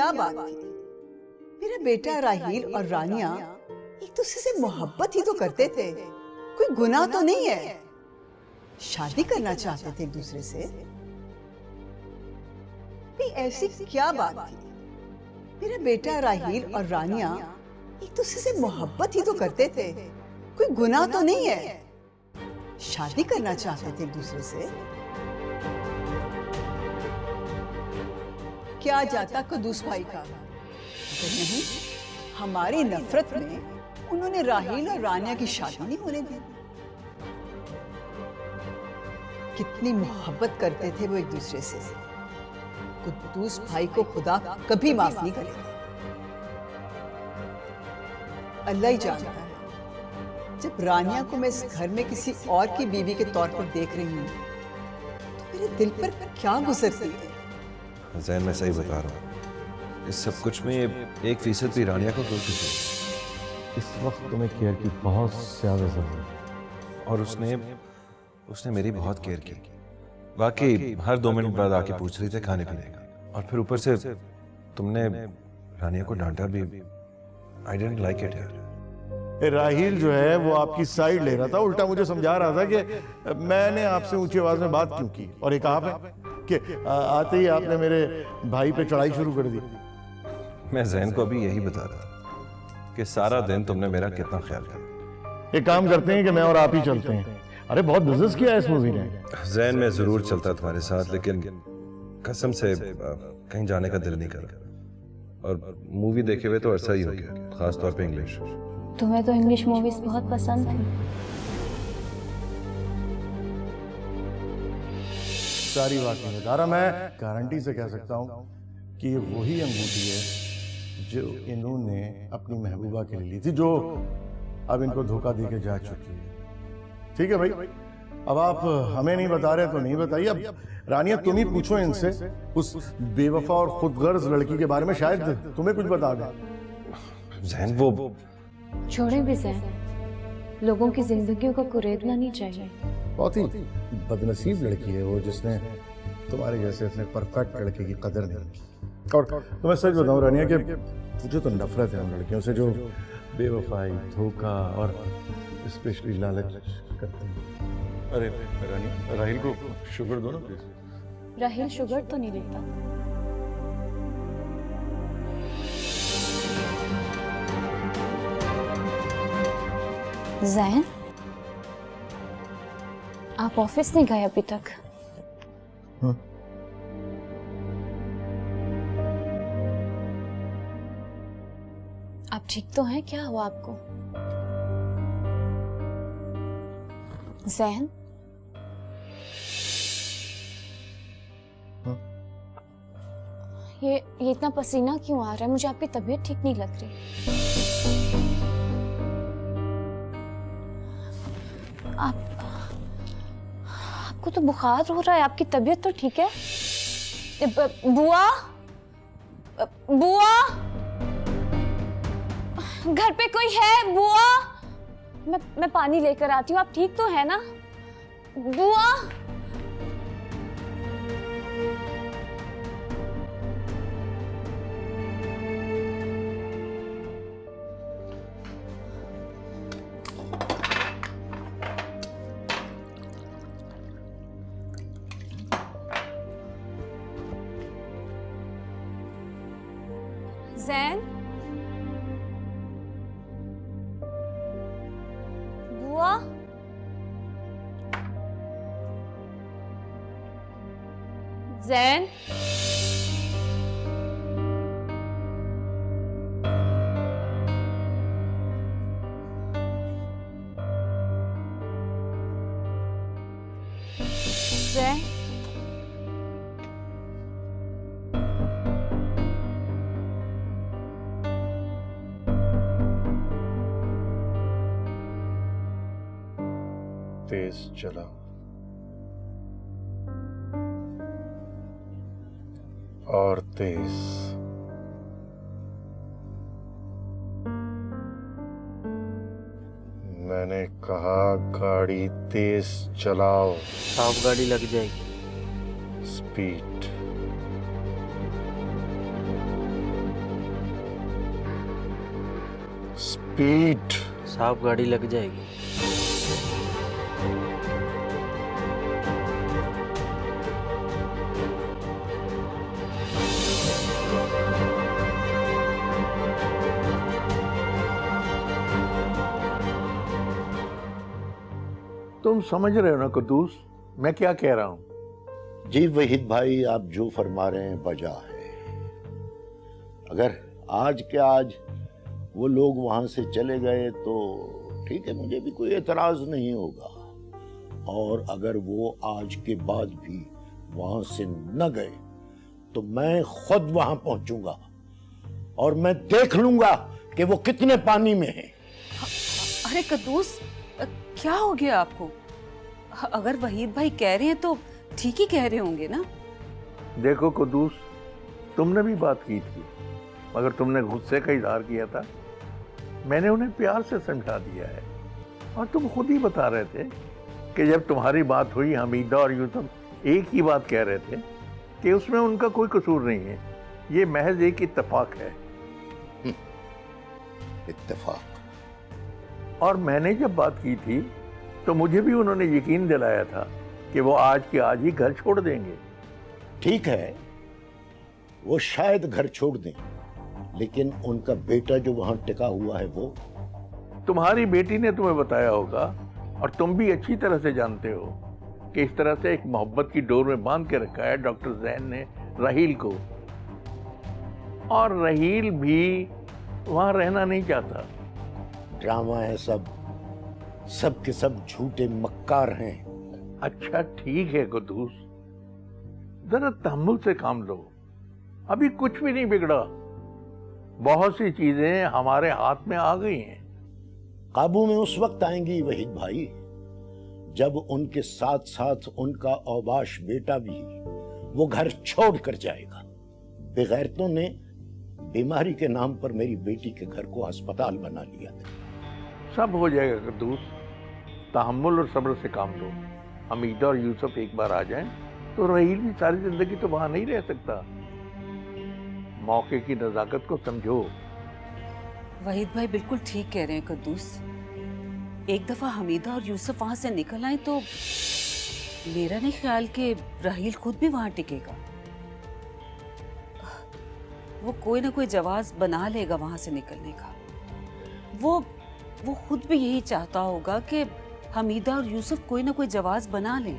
क्या बात थी? मेरा बेटा राहील और रानिया एक दूसरे से मोहब्बत ही तो करते थे, कोई गुनाह तो नहीं है। शादी करना चाहते थे एक दूसरे से, भी ऐसी क्या बात थी? मेरा बेटा राहील और रानिया एक दूसरे से मोहब्बत ही तो करते थे, कोई गुनाह तो नहीं है। शादी करना चाहते थे एक दूसरे से। क्या जाता कुदूस भाई का? अगर नहीं, हमारी नफरत में उन्होंने राहील और रानिया की शादी नहीं होने दी। कितनी मोहब्बत करते थे वो एक दूसरे से। कुदूस भाई को खुदा कभी माफ नहीं करेगा। अल्लाह ही जानता है, जब रानिया को मैं इस घर में किसी और की बीवी के तौर पर देख रही हूँ तो मेरे दिल पर क्या गुजरती है। ज़ैन, मैं सही बता रहा हूँ, इस सब कुछ में 1% भी रानिया को गलती है। इस वक्त तुम्हें केयर की बहुत ज़्यादा ज़रूरत है। और उसने मेरी बहुत केयर की। वाकई हर 2 मिनट बाद आके पूछ रही थे खाने पीने का, और फिर ऊपर से तुमने रानिया को डांटा भी। आई डिडंट लाइक इट यार। राहील जो है वो आपकी साइड ले रहा था, उल्टा मुझे समझा रहा था कि मैंने आपसे ऊंची आवाज में बात क्यों की, और एक आप है कि आते ही आपने मेरे भाई पे चढ़ाई शुरू कर दी। मैं ज़ैन को अभी यही बता रहा था कि सारा दिन तुमने मेरा कितना ख्याल किया। एक काम करते हैं कि मैं और आप ही चलते हैं। अरे बहुत बिजनेस किया है इस मूवी ने। ज़ैन, मैं जरूर चलता तुम्हारे साथ, लेकिन कसम से कहीं जाने का दिल नहीं कर रहा। और मूवी देखे हुए तो अरसा ही हो गया, खास तौर पे इंग्लिश। तुम्हें तो इंग्लिश मूवीज बहुत पसंद है। सारी बात नहीं बता रहा, मैं गारंटी से कह सकता हूँ कि ये वही अंगूठी है जो इन्होंने अपनी महबूबा के लिए ली थी, जो अब इनको धोखा दे के जा चुकी है। ठीक है भाई, अब आप हमें नहीं बता रहे तो नहीं बताइए। अब रानिया तुम ही पूछो इनसे उस बेवफा और खुदगर्ज लड़की के बारे में, शायद तुम्हें कुछ बता दें। ज़ैन, वो छोड़े भी ज़ैन, लोगों की जिंदगियों को कुरेदना नहीं चाहिए। बहुत ही बदनसीब लड़की है वो, जिसने तुम्हारे जैसे इतने परफेक्ट लड़के की कदर नहीं की। और तुम्हें सच बताऊं रानिया कि मुझे तो नफरत है उन लड़कियों से जो बेवफाई, धोखा और स्पेशली लालच करते हैं। अरे रानिया, राहील को शुगर दो ना प्लीज। राहील शुगर तो नहीं लेता। ज़ैन, आप ऑफिस नहीं गए अभी तक? हाँ। आप ठीक तो हैं? क्या हुआ आपको? ज़ैन, हाँ। ये इतना पसीना क्यों आ रहा है? मुझे आपकी तबीयत ठीक नहीं लग रही। आपको तो बुखार हो रहा है, आपकी तबीयत तो ठीक है? बुआ, बुआ, घर पे कोई है? बुआ, मैं पानी लेकर आती हूँ। आप ठीक तो है ना बुआ? ज़ैन, बुआ, ज़ैन, ज़ैन, तेज चला और तेज। मैंने कहा गाड़ी तेज चलाओ। साफ गाड़ी लग जाएगी। स्पीड। पीठ। साहब गाड़ी लग जाएगी। तुम समझ रहे हो ना कुद्दूस, मैं क्या कह रहा हूं? जी वहीद भाई, आप जो फरमा रहे हैं बजा है। अगर आज के आज वो लोग वहां से चले गए तो ठीक है, मुझे भी कोई एतराज नहीं होगा। और अगर वो आज के बाद भी वहां से न गए तो मैं खुद वहां पहुंचूंगा और मैं देख लूंगा कि वो कितने पानी में हैं। अरे कद्दूस, क्या हो गया आपको? अगर वहीद भाई कह रहे हैं तो ठीक ही कह रहे होंगे ना। देखो कुद्दूस, तुमने भी बात की थी मगर तुमने गुस्से का इजहार किया था। मैंने उन्हें प्यार से समझा दिया है। और तुम खुद ही बता रहे थे कि जब तुम्हारी बात हुई हमीदा और यूसुफ एक ही बात कह रहे थे कि उसमें उनका कोई कसूर नहीं है, ये महज एक इत्तेफाक है। इत्तेफाक? और मैंने जब बात की थी तो मुझे भी उन्होंने यकीन दिलाया था कि वो आज के आज ही घर छोड़ देंगे। ठीक है, वो शायद घर छोड़ दें, लेकिन उनका बेटा जो वहां टिका हुआ है वो तुम्हारी बेटी ने तुम्हें बताया होगा और तुम भी अच्छी तरह से जानते हो कि इस तरह से एक मोहब्बत की डोर में बांध के रखा है डॉक्टर जैन ने राहील को। और राहील भी वहां रहना नहीं चाहता। ड्रामा है सब के सब झूठे मक्कार हैं। अच्छा ठीक है कुद्दूस, जरा तहम्मुल से काम लो, अभी कुछ भी नहीं बिगड़ा। बहुत सी चीजें हमारे हाथ में आ गई हैं। काबू में उस वक्त आएंगी वहीद भाई जब उनके साथ साथ उनका औबाश बेटा भी वो घर छोड़ कर जाएगा। बेगैरतों ने बीमारी के नाम पर मेरी बेटी के घर को अस्पताल बना लिया था। सब हो जाएगा कुद्दूस, तहम्मुल और सब्र से काम लो। हमीदा और यूसुफ एक बार आ जाएं तो राहील भी सारी जिंदगी तो वहां नहीं रह सकता। मौके की नजाकत को समझो। वहीद भाई बिल्कुल ठीक कह रहे हैं कद्दूस। एक दफा हमीदा और यूसुफ वहां से निकल आए तो मेरा नहीं ख्याल कि राहील खुद भी वहां टिकेगा। वो कोई ना कोई जवाब बना लेगा वहां से निकलने का। वो खुद भी यही चाहता होगा कि हमीदा और यूसुफ कोई ना कोई जवाब बना लें।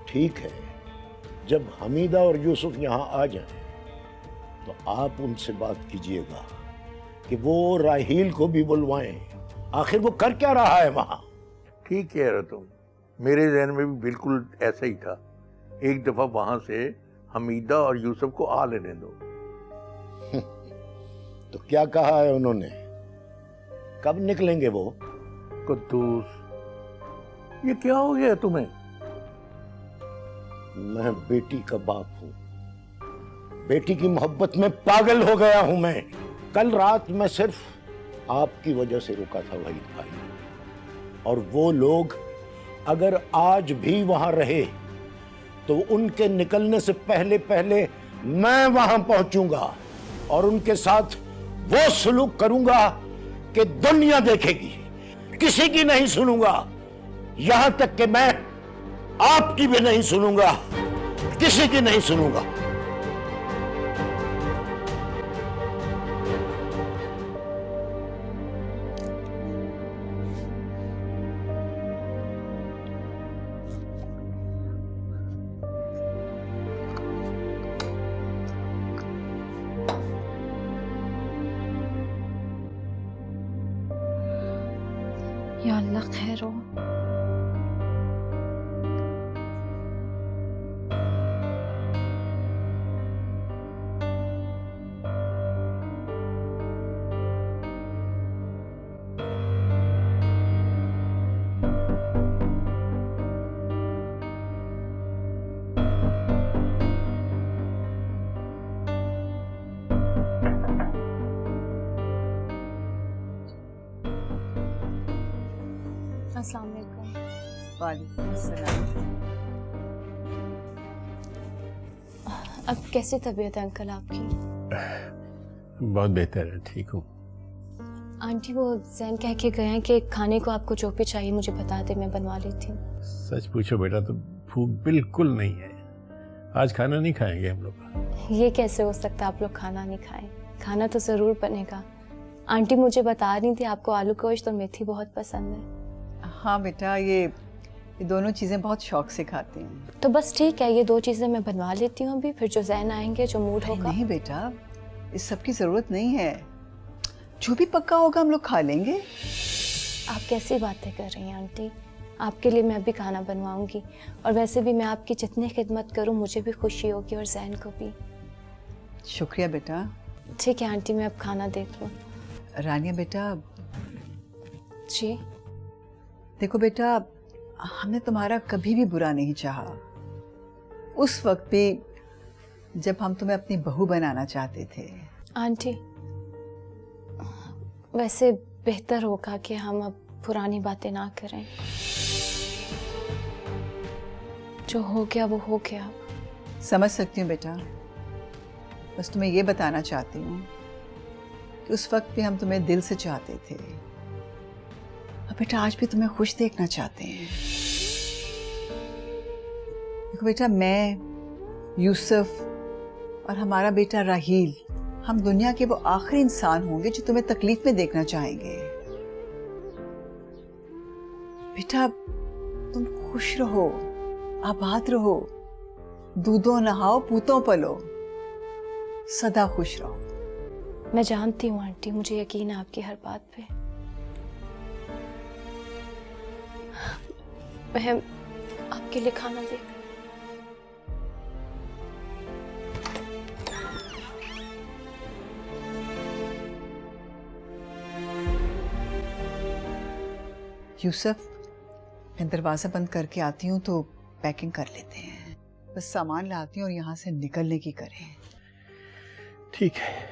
ठीक है, जब हमीदा और यूसुफ यहाँ आ जाएं तो आप उनसे बात कीजिएगा कि वो राहील को भी बुलवाएं। आखिर वो कर क्या रहा है वहां? ठीक कह रहे हो तुम, मेरे जहन में भी बिल्कुल ऐसा ही था। एक दफा वहां से हमीदा और यूसुफ को आ लेने दो। तो क्या कहा है उन्होंने? कब निकलेंगे वो? कुद्दूस, ये क्या हो गया तुम्हें? मैं बेटी का बाप हूं, बेटी की मोहब्बत में पागल हो गया हूं मैं। कल रात मैं सिर्फ आपकी वजह से रुका था वहीद भाई। और वो लोग अगर आज भी वहां रहे तो उनके निकलने से पहले पहले मैं वहां पहुंचूंगा और उनके साथ वो सलूक करूंगा कि दुनिया देखेगी। किसी की नहीं सुनूंगा, यहां तक कि मैं आपकी भी नहीं सुनूंगा, किसी की नहीं सुनूंगा। या अल्लाह खैर हो। अस्सलाम वालेकुम। वालेकुम अस्सलाम। अब कैसी तबीयत है अंकल आपकी? बहुत बेहतर है, ठीक हूँ। आंटी वो जैन कह के गए हैं कि खाने को आपको जो भी चाहिए मुझे बता दे, मैं बनवा लेती हूँ। सच पूछो बेटा तो भूख बिल्कुल नहीं है। आज खाना नहीं खाएंगे हम लोग। ये कैसे हो सकता है आप लोग खाना नहीं खाएं? खाना तो ज़रूर बनेगा। आंटी मुझे बता रही थी आपको आलू गोश्त और मेथी बहुत पसंद है। हाँ बेटा, ये दोनों चीज़ें बहुत शौक से खाते हैं। तो बस ठीक है, ये 2 चीज़ें मैं बनवा लेती हूँ अभी, फिर जो जैन आएंगे जो मूड होगा। नहीं बेटा, इस सब की ज़रूरत नहीं है। जो भी पक्का होगा हम लोग खा लेंगे। आप कैसी बातें कर रही हैं आंटी? आपके लिए मैं भी खाना बनवाऊंगी, और वैसे भी मैं आपकी जितनी खिदमत करूं मुझे भी खुशी होगी और जैन को भी। शुक्रिया बेटा। ठीक है आंटी, मैं अब खाना देख लूं। रानिया बेटा, जी देखो बेटा, हमने तुम्हारा कभी भी बुरा नहीं चाहा। उस वक्त भी जब हम तुम्हें अपनी बहू बनाना चाहते थे। आंटी, वैसे बेहतर होगा कि हम अब पुरानी बातें ना करें। जो हो गया वो हो गया। समझ सकती हूँ बेटा, बस तुम्हें ये बताना चाहती हूँ कि उस वक्त भी हम तुम्हें दिल से चाहते थे, और बेटा आज भी तुम्हें खुश देखना चाहते हैं। देखो बेटा, मैं, यूसुफ और हमारा बेटा राहील, हम दुनिया के वो आखिरी इंसान होंगे जो तुम्हें तकलीफ में देखना चाहेंगे। बेटा तुम खुश रहो, आबाद रहो, दूधों नहाओ, पूतों पलो, सदा खुश रहो। मैं जानती हूँ आंटी, मुझे यकीन है आपकी हर बात पे। मैं आपके लिए खाना देख। यूसुफ, मैं दरवाज़ा बंद करके आती हूँ तो पैकिंग कर लेते हैं। बस सामान लाती हूँ और यहाँ से निकलने की करें। ठीक है।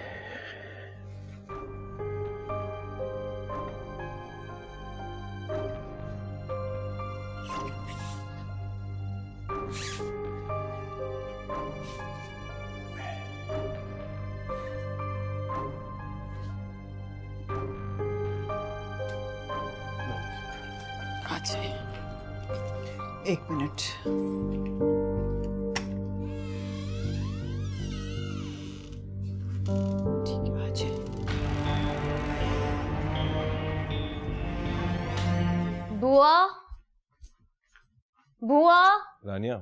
अच्छा, 1 मिनट। ठीक है, आ जाए। बुआ, बुआ, रानिया,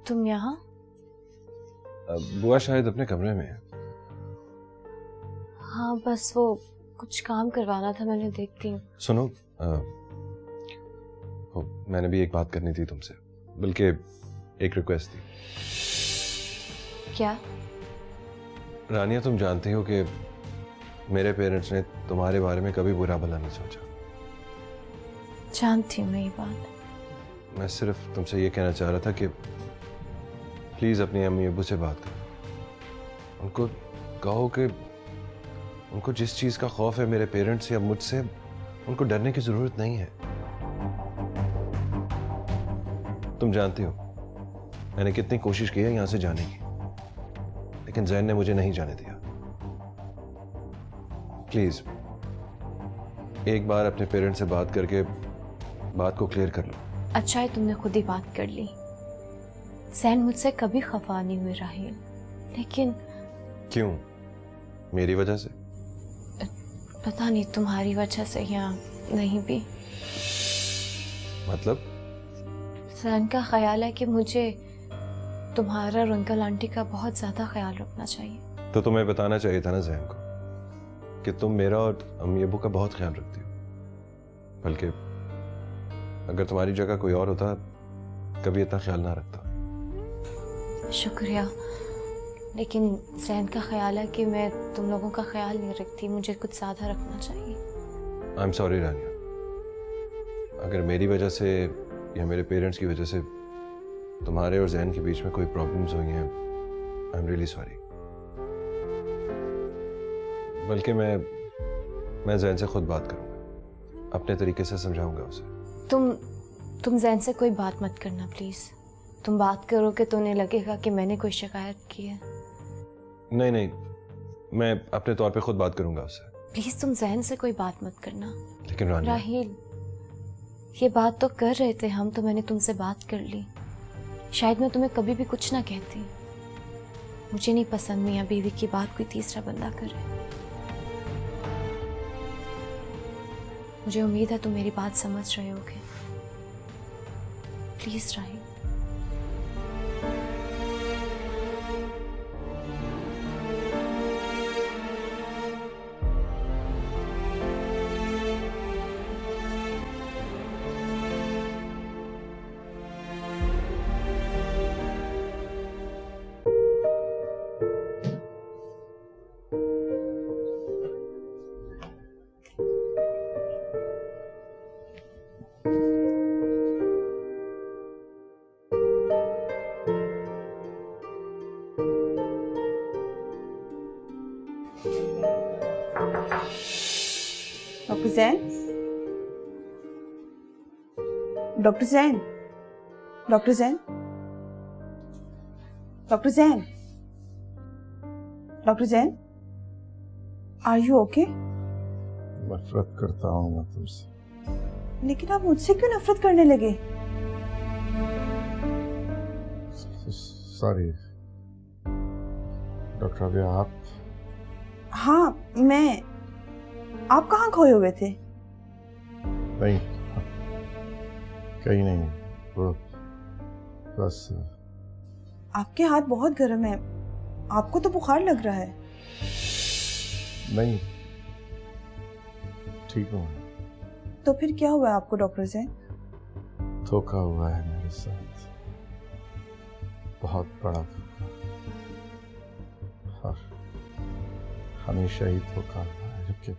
तुम यहाँ? बुआ शायद अपने कमरे में है। हाँ, बस वो कुछ काम करवाना था, मैंने देखती हूँ। सुनो, मैंने भी एक बात करनी थी तुमसे, बल्कि एक रिक्वेस्ट थी। क्या? रानिया, तुम जानती हो कि मेरे पेरेंट्स ने तुम्हारे बारे में कभी बुरा भला नहीं सोचा। जानती हूँ मैं ये बात। मैं सिर्फ तुमसे ये कहना चाह रहा था कि प्लीज़ अपनी अम्मी अब्बू से बात करो। उनको कहो कि उनको जिस चीज़ का खौफ है मेरे पेरेंट्स या मुझसे, उनको डरने की ज़रूरत नहीं है। तुम जानती हो मैंने कितनी कोशिश की है यहाँ से जाने की, लेकिन जैन ने मुझे नहीं जाने दिया। प्लीज़ एक बार अपने पेरेंट्स से बात करके बात को क्लियर कर लो। अच्छा है तुमने खुद ही बात कर ली। जैन मुझसे कभी खफा नहीं हुए राहील, लेकिन क्यों? मेरी वजह से? पता नहीं, तुम्हारी वजह से या नहीं भी। मतलब? जैन का ख्याल है कि मुझे तुम्हारा और अंकल आंटी का बहुत ज्यादा ख्याल रखना चाहिए। तो तुम्हें बताना चाहिए था ना जैन को कि तुम मेरा और अम्मी अब्बू का बहुत ख्याल रखती हो। बल्कि अगर तुम्हारी जगह कोई और होता कभी इतना ख्याल ना रखता। शुक्रिया, लेकिन जैन का ख्याल है कि मैं तुम लोगों का ख्याल नहीं रखती, मुझे कुछ ज़्यादा रखना चाहिए। आई एम सॉरी रानिया, अगर मेरी वजह से या मेरे पेरेंट्स की वजह से तुम्हारे और जैन के बीच में कोई प्रॉब्लम्स हुई हैं, आई एम रियली सॉरी। बल्कि मैं जैन से खुद बात करूँगा, अपने तरीके से समझाऊंगा उसे। तुम जैन से कोई बात मत करना प्लीज़। तुम बात करोगे तो उन्हें लगेगा कि मैंने कोई शिकायत की है। नहीं नहीं, मैं अपने तौर पे खुद बात करूंगा उससे। प्लीज तुम जैन से कोई बात मत करना। लेकिन रानिया, राहील, ये बात तो कर रहे थे हम, तो मैंने तुमसे बात कर ली। शायद मैं तुम्हें कभी भी कुछ ना कहती। मुझे नहीं पसंद मियाँ बीवी की बात कोई तीसरा बंदा करे। मुझे उम्मीद है तुम मेरी बात समझ रहे होगे। Please Raheel. Doctor Jain, doctor Jain, doctor Jain, doctor Jain, doctor Jain, are you okay? नफरत करता हूँ मैं तुमसे। लेकिन आप मुझसे क्यों नफरत करने लगे? सॉरी डॉक्टर राबिया, आप? हाँ, मैं। आप कहाँ खोए हुए थे? नहीं, कहीं नहीं, वो बस। आपके हाथ बहुत गर्म है, आपको तो बुखार लग रहा है। नहीं, ठीक हूँ। तो फिर क्या हुआ आपको डॉक्टर जैन? धोखा हुआ है मेरे साथ, बहुत बड़ा धोखा, और हमेशा ही धोखा हुआ है। जबकि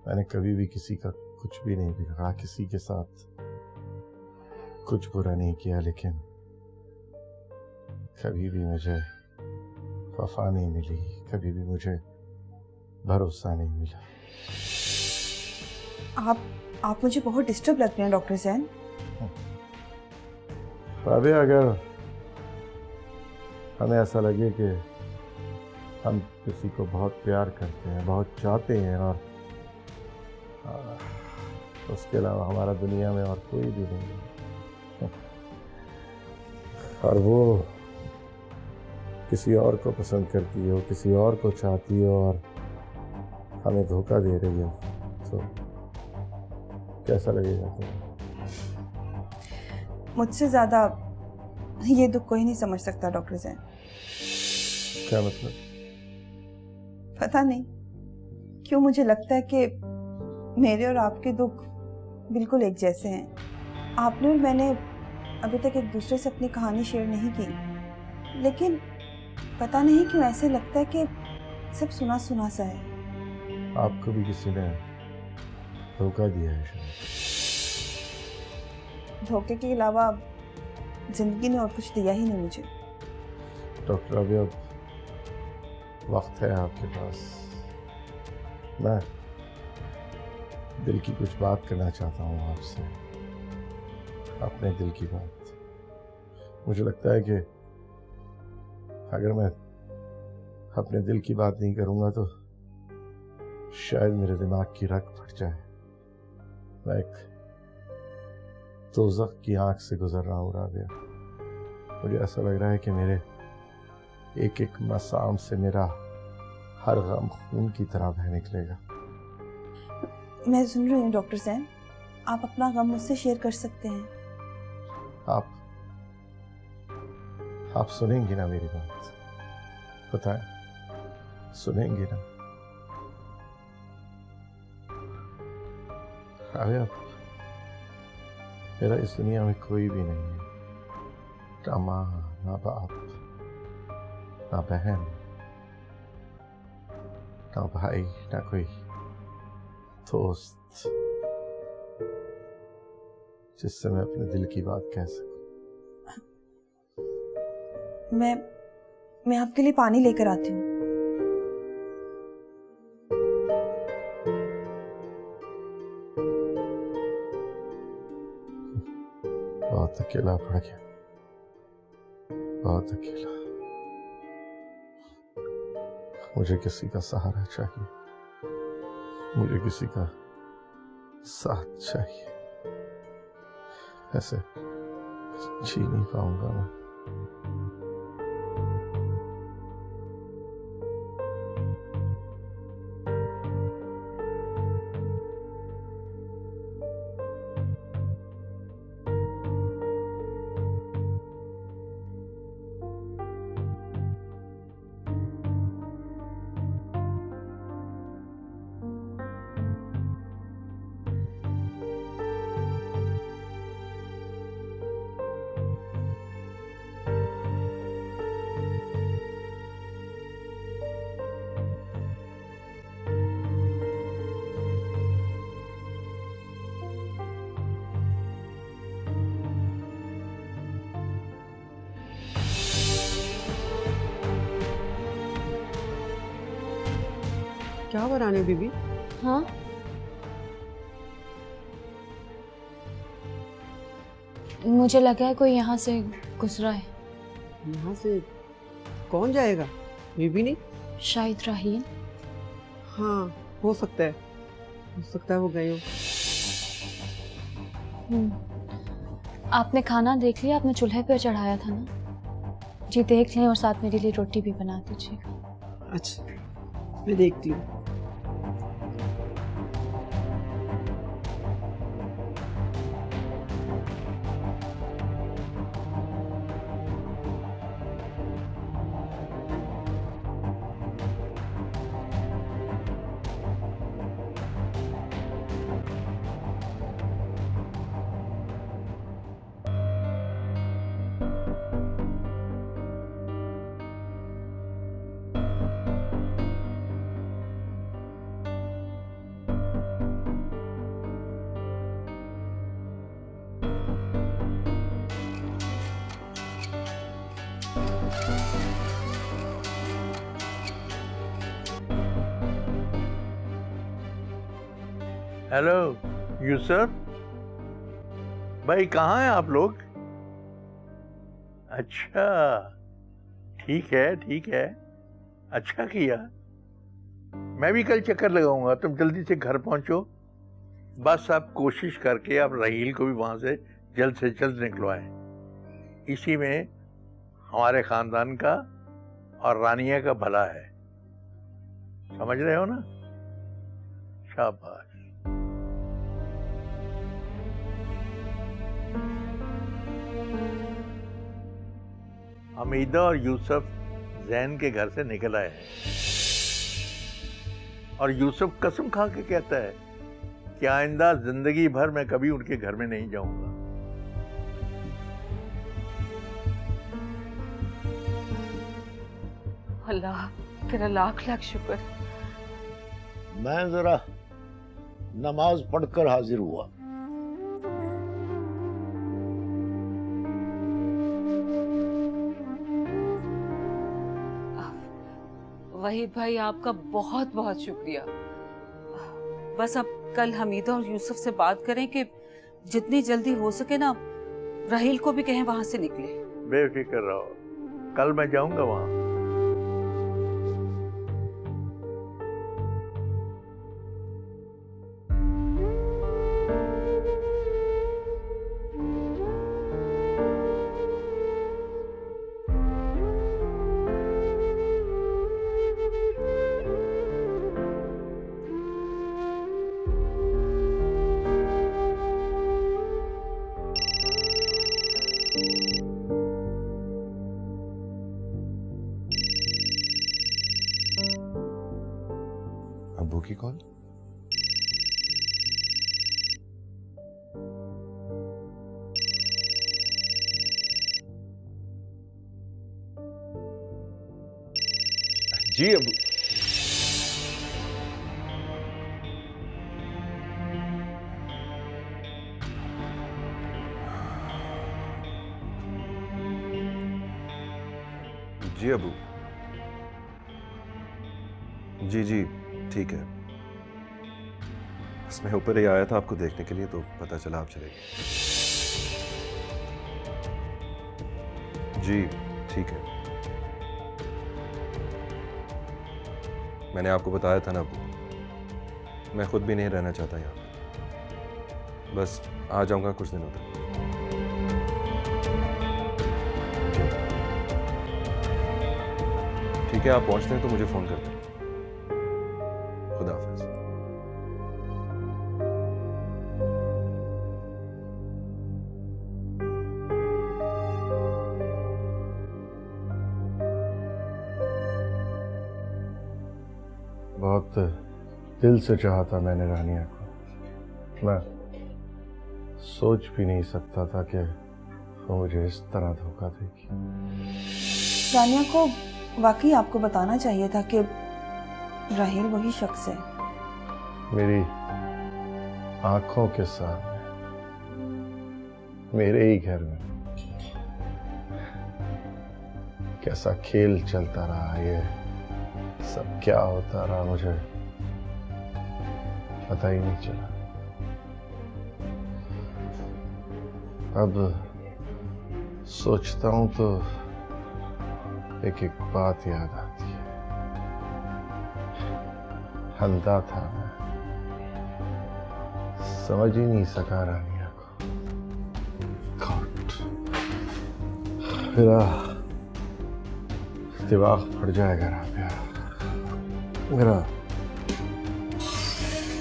मैंने कभी भी किसी का कुछ भी नहीं बिगाड़ा, किसी के साथ कुछ बुरा नहीं किया, लेकिन कभी भी मुझे वफा नहीं मिली, कभी भी मुझे भरोसा नहीं मिला। आप मुझे बहुत डिस्टर्ब लग रहे हैं डॉक्टर जैन। राबिया, अगर हमें ऐसा लगे कि हम किसी को बहुत प्यार करते हैं, बहुत चाहते हैं, और उसके अलावा हमारा दुनिया में और कोई भी नहीं है, और वो किसी और को पसंद करती हो, किसी और को चाहती हो, और हमें धोखा दे रही हो, तो कैसा लगेगा तुम्हें? मुझसे ज्यादा ये दुख कोई नहीं समझ सकता डॉक्टर जैन। क्या मतलब? पता नहीं क्यों मुझे लगता है कि मेरे और आपके दुख बिल्कुल एक जैसे हैं। आपने और मैंने अभी तक एक दूसरे से अपनी कहानी शेयर नहीं की, लेकिन पता नहीं क्यों ऐसे लगता है कि सब सुना सुना सा है। आपको भी किसी ने धोखा दिया है शायद। धोखे के अलावा जिंदगी ने और कुछ दिया ही नहीं मुझे। डॉक्टर, अभी अब वक्त है आपके पास। मैं दिल की कुछ बात करना चाहता हूँ आपसे, अपने दिल की बात। मुझे लगता है कि अगर मैं अपने दिल की बात नहीं करूँगा तो शायद मेरे दिमाग की रग फट जाए। मैं एक दोज़ख की आंख से गुजर रहा हूँ राबिया। मुझे ऐसा लग रहा है कि मेरे एक एक मसाम से मेरा हर गम खून की तरह बह निकलेगा। मैं सुन रही हूँ डॉक्टर जैन, आप अपना गम मुझसे शेयर कर सकते हैं। आप सुनेंगी ना मेरी बात? बताएं, सुनेंगी ना? अरे अब मेरा इस दुनिया में कोई भी नहीं है, ना माँ, ना बाप, ना बहन, ना भाई, ना कोई दोस्त जिससे मैं अपने दिल की बात कह सकूं। मैं आपके लिए पानी लेकर आती हूँ। बहुत अकेला पड़ गया, बहुत अकेला। मुझे किसी का सहारा चाहिए, मुझे किसी का साथ चाहिए। ऐसे जी नहीं पाऊंगा मैं। क्या बनाने बीबी? हाँ, मुझे लगा है कोई यहाँ से गुजरा है। यहाँ से कौन जाएगा? बीबी नहीं? शायद राहील। हाँ, हो सकता है वो गए हो। आपने खाना देख लिया? आपने चूल्हे पर चढ़ाया था ना? जी देख लें और साथ मेरे लिए रोटी भी बना दीजिएगा। अच्छा, मैं देखती हूँ। हेलो यूसुफ भाई, कहाँ हैं आप लोग? अच्छा, ठीक है, अच्छा किया। मैं भी कल चक्कर लगाऊंगा, तुम जल्दी से घर पहुंचो। बस आप कोशिश करके आप राहील को भी वहां से जल्द निकलवाएं। इसी में हमारे खानदान का और रानिया का भला है, समझ रहे हो ना? शाबाश। हमीदा और यूसुफ जैन के घर से निकल आए हैं और यूसुफ कसम खा के कहता है कि आइंदा जिंदगी भर मैं कभी उनके घर में नहीं जाऊंगा। अल्लाह तेरा लाख लाख शुक्र। मैं जरा नमाज पढ़कर हाजिर हुआ। वहीद भाई, आपका बहुत बहुत शुक्रिया। बस अब कल हमीदा और यूसुफ से बात करें कि जितनी जल्दी हो सके ना राहील को भी कहें वहां से निकले। बेफिक्र रहो, कल मैं जाऊंगा वहां। अब्बू की कॉल? जी अब्बू। जी अब्बू, जी ठीक है। बस मैं ऊपर ही आया था आपको देखने के लिए, तो पता चला आप चले गए। जी ठीक है। मैंने आपको बताया था ना अबू, मैं खुद भी नहीं रहना चाहता यहाँ। बस आ जाऊंगा कुछ दिनों तक। ठीक है, आप पहुंचते हैं तो मुझे फोन कर दें। खुदा हाफिज। बहुत दिल से चाहा था मैंने रानिया को। मैं सोच भी नहीं सकता था कि वो मुझे इस तरह धोखा देगी। रानिया को वाकई आपको बताना चाहिए था कि राहिल वही शख्स है। मेरी आंखों के सामने, मेरे ही घर में कैसा खेल चलता रहा, ये सब क्या होता रहा मुझे पता ही नहीं चला। अब सोचता हूं तो एक एक बात याद आती है। अंधा था मैं, समझ ही नहीं सका रानिया को। गॉड, मेरा दिमाग फट जाएगा राबिया, मेरा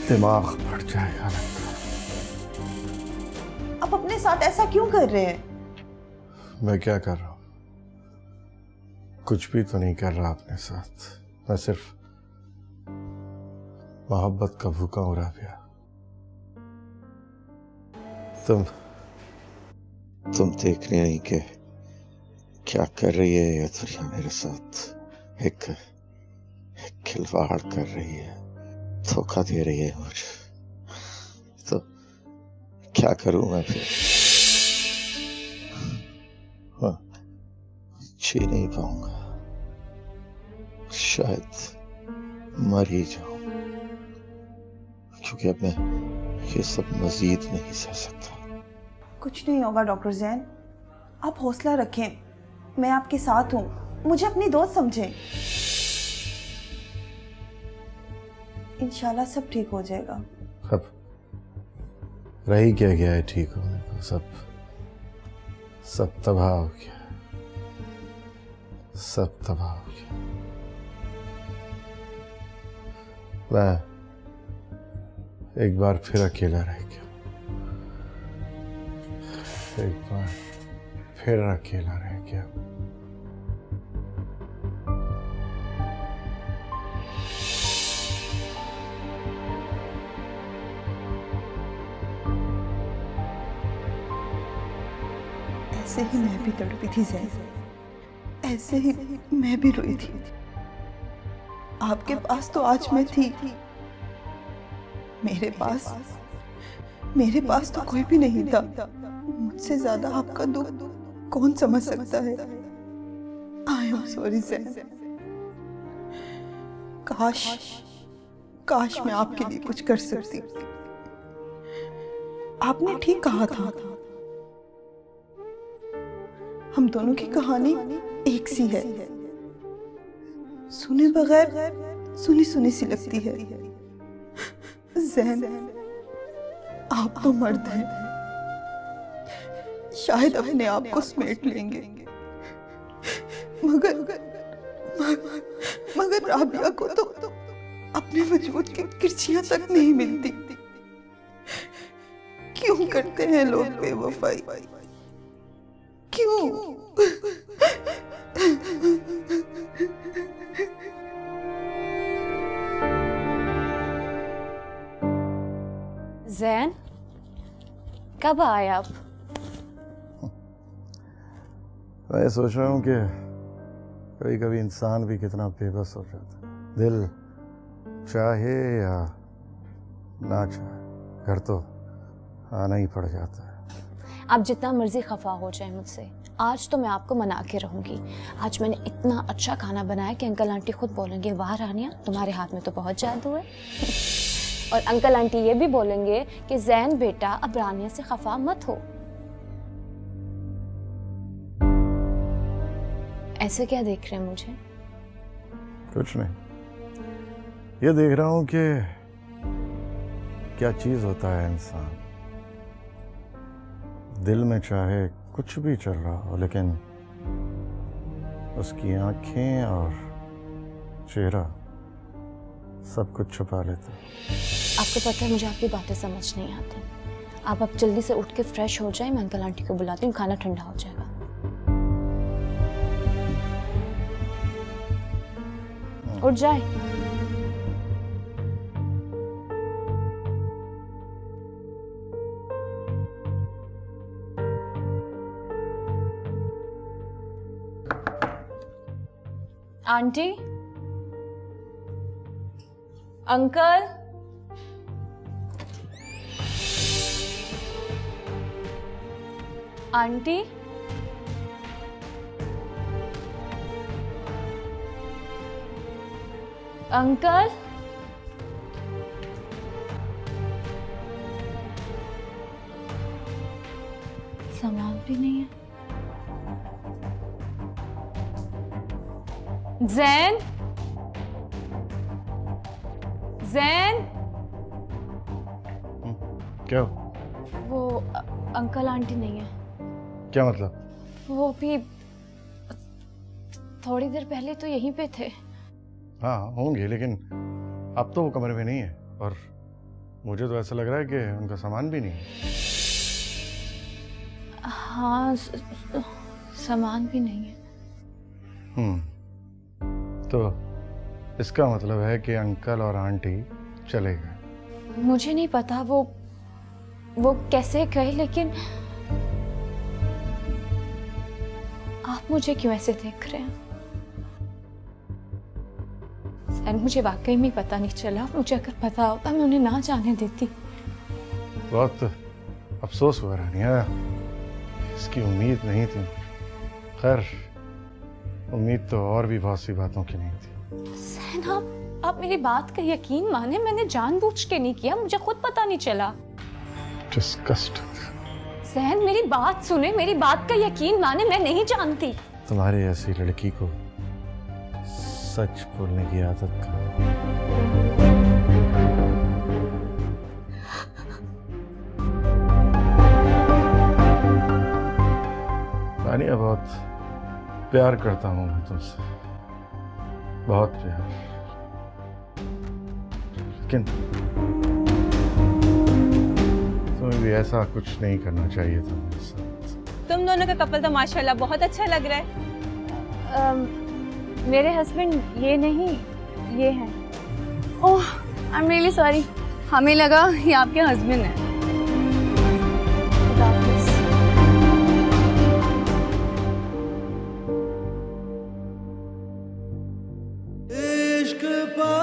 दिमाग फट जाएगा। आप अपने साथ ऐसा क्यों कर रहे हैं? मैं क्या कर रहा हूं? कुछ भी तो नहीं कर रहा अपने साथ। मैं सिर्फ मोहब्बत का भूखा हूं राबिया। तुम देख रही नहीं कि क्या कर रही है ये दुनिया मेरे साथ। एक खिलवाड़ कर रही है, धोखा दे रही है मुझे। तो क्या करूं मैं फिर? हाँ, जी नहीं पाऊंगा, शायद मर ही जाऊं, क्योंकि अब मैं ये सब मजीद नहीं सह सकता। कुछ नहीं होगा डॉक्टर जैन, आप हौसला रखें, मैं आपके साथ हूं। मुझे अपनी दोस्त समझें। इंशाल्लाह सब ठीक हो जाएगा। अब रही क्या गया है ठीक होने को? सब तबाह हो गया, सब तबाह हो गया। मैं एक बार फिर अकेला रह गया, एक बार फिर अकेला रह गया। ऐसे ही मैं भी तड़पी थी जैन, ऐसे ही मैं भी रोई थी। आपके पास तो आज मैं थी, मेरे पास तो कोई भी नहीं था। मुझसे ज्यादा आपका दुख कौन समझ सकता है? I am sorry Jain. काश मैं आपके लिए कुछ कर सकती। आपने ठीक कहा था, हम दोनों की कहानी एक सी है, सुने बगैर सुनी सुनी सी लगती है। जैन, आप तो मर्द हैं, शायद अपने आप को समेट लेंगे, मगर राबिया को तो अपने वजूद की किरचियां तक नहीं मिलती। क्यों करते हैं लोग बेवफाई? क्यों? जैन, कब आए आप? मैं सोच रहा हूँ कि कभी कभी इंसान भी कितना बेबस हो जाता है। दिल चाहे या ना चाहे, घर तो आना ही पड़ जाता है। आप जितना मर्जी खफा हो जाए मुझसे, आज तो मैं आपको मना के रहूंगी। आज मैंने इतना अच्छा खाना बनाया कि अंकल आंटी खुद बोलेंगे, वाह रानिया तुम्हारे हाथ में तो बहुत जादू है। और अंकल आंटी ये भी बोलेंगे कि जैन बेटा अब रानिया से खफा मत हो। ऐसे क्या देख रहे हैं मुझे? कुछ नहीं, ये देख रहा हूं कि क्या चीज होता है इंसान। दिल में चाहे कुछ भी चल रहा हो, लेकिन उसकी आंखें और चेहरा सब कुछ छुपा लेते। आपको पता है मुझे आपकी बातें समझ नहीं आती। आप अब जल्दी से उठ के फ्रेश हो जाए, मैं अंकल आंटी को बुलाती हूँ, खाना ठंडा हो जाएगा। उठ जाए। आंटी, अंकल, आंटी, अंकल, सामान भी नहीं है। जैन, जैन, क्या वो अंकल आंटी नहीं है। क्या मतलब? वो भी थोड़ी देर पहले तो यहीं पे थे। हाँ होंगे, लेकिन अब तो वो कमरे में नहीं है, और मुझे तो ऐसा लग रहा है कि उनका सामान भी नहीं है। हाँ, सामान भी नहीं है। तो इसका मतलब है कि अंकल और आंटी चले गए। मुझे नहीं पता वो कैसे गए, लेकिन आप मुझे क्यों ऐसे देख रहे हैं? सैन, मुझे वाकई में पता नहीं चला। मुझे अगर पता होता मैं उन्हें ना जाने देती। बहुत अफसोस हुआ रानिया, इसकी उम्मीद नहीं थी। खैर, उम्मीद तो और भी बहुत सी बातों की नहीं थी। सैन, आप मेरी बात का यकीन माने, मैंने जानबूझ के नहीं किया, मुझे खुद पता नहीं चला। Disgusting। सैन, मेरी बात सुने, मेरी बात का यकीन माने, मैं नहीं जानती। तुम्हारी ऐसी लड़की को सच बोलने की आदत का। रानिया, बहुत प्यार करता हूँ मैं तुमसे, बहुत प्यार, लेकिन तुम्हें भी ऐसा कुछ नहीं करना चाहिए था मेरे साथ। तुम दोनों का कपल तो माशाल्लाह बहुत अच्छा लग रहा है। मेरे हस्बैंड ये नहीं, ये हैं। ओह, आई एम रियली सॉरी, हमें लगा ये आपके हस्बैंड है। इश्क पा